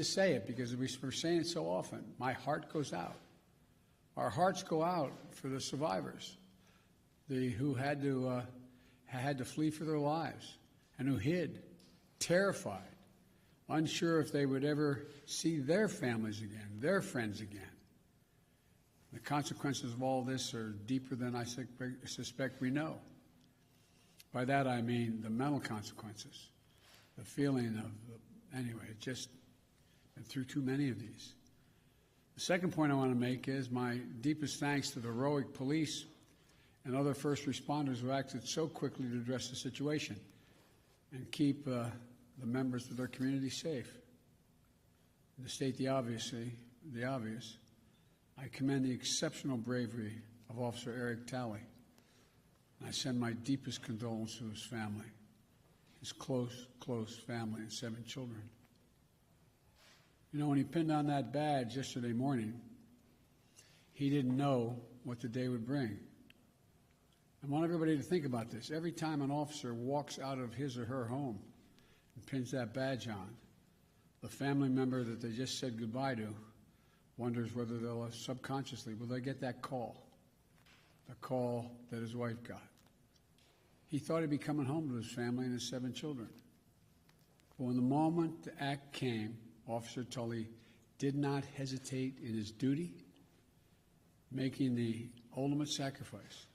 to say it because we're saying it so often. My heart goes out. Our hearts go out for the survivors, who had to flee for their lives and who hid, terrified, unsure if they would ever see their families again, their friends again. The consequences of all this are deeper than I suspect we know. By that I mean the mental consequences, the feeling of, anyway, it's just been through too many of these. The second point I want to make is my deepest thanks to the heroic police and other first responders who acted so quickly to address the situation and keep the members of their community safe. And to state the obvious, I commend the exceptional bravery of Officer Eric Talley. And I send my deepest condolences to his family, his close family and 7 children. You know, when he pinned on that badge yesterday morning, he didn't know what the day would bring. I want everybody to think about this. Every time an officer walks out of his or her home and pins that badge on, the family member that they just said goodbye to wonders whether they'll subconsciously, will they get that call, the call that his wife got. He thought he'd be coming home to his family and his 7 children. But when the moment the act came, Officer Tully did not hesitate in his duty, making the ultimate sacrifice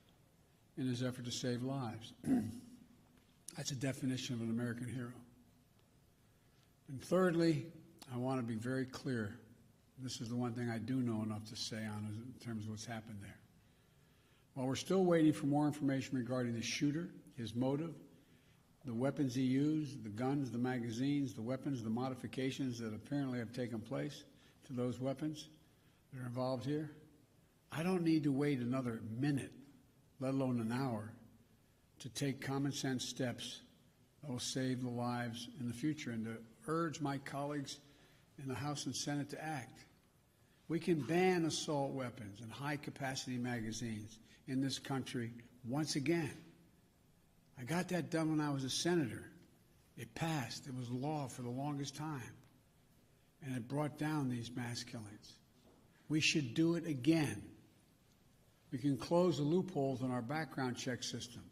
in his effort to save lives. That's a definition of an American hero. And thirdly, I want to be very clear. This is the one thing I do know enough to say on in terms of what's happened there. While we're still waiting for more information regarding the shooter, his motive, the weapons he used, the guns, the magazines, the weapons, the modifications that apparently have taken place to those weapons that are involved here, I don't need to wait another minute, let alone an hour, to take common sense steps that will save the lives in the future and to urge my colleagues in the House and Senate to act. We can ban assault weapons and high-capacity magazines in this country once again. I got that done when I was a senator. It passed. It was law for the longest time. And it brought down these mass killings. We should do it again. We can close the loopholes in our background check system,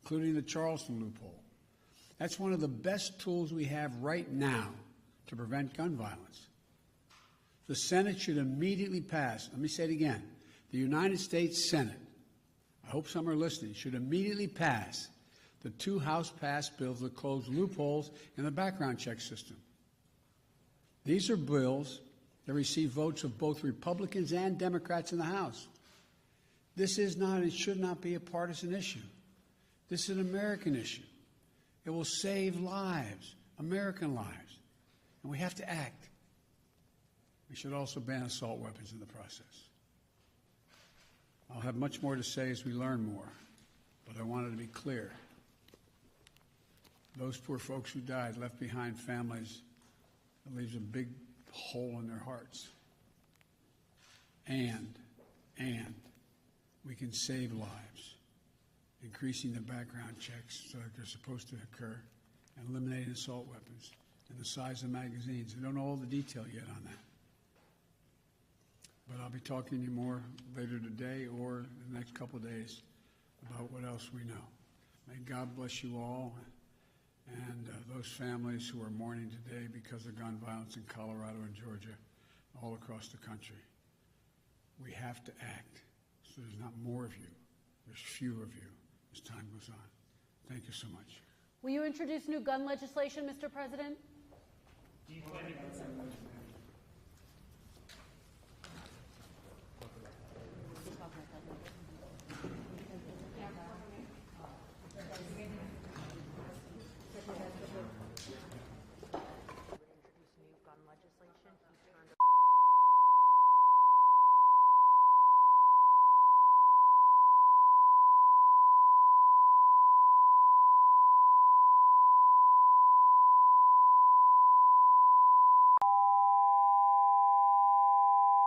including the Charleston loophole. That's one of the best tools we have right now to prevent gun violence. The Senate should immediately pass, let me say it again, the United States Senate, I hope some are listening, should immediately pass the 2 House-passed bills that close loopholes in the background check system. These are bills that receive votes of both Republicans and Democrats in the House. This is not and should not be a partisan issue. This is an American issue. It will save lives, American lives, and we have to act. We should also ban assault weapons in the process. I'll have much more to say as we learn more, but I wanted to be clear. Those poor folks who died left behind families that leaves a big hole in their hearts. And we can save lives, increasing the background checks so that they're supposed to occur, and eliminating assault weapons and the size of magazines. We don't know all the detail yet on that. But I'll be talking to you more later today or in the next couple of days about what else we know. May God bless you all and those families who are mourning today because of gun violence in Colorado and Georgia, all across the country. We have to act so there's not more of you, there's fewer of you as time goes on. Thank you so much. Will you introduce new gun legislation, Mr. President? Do you plan to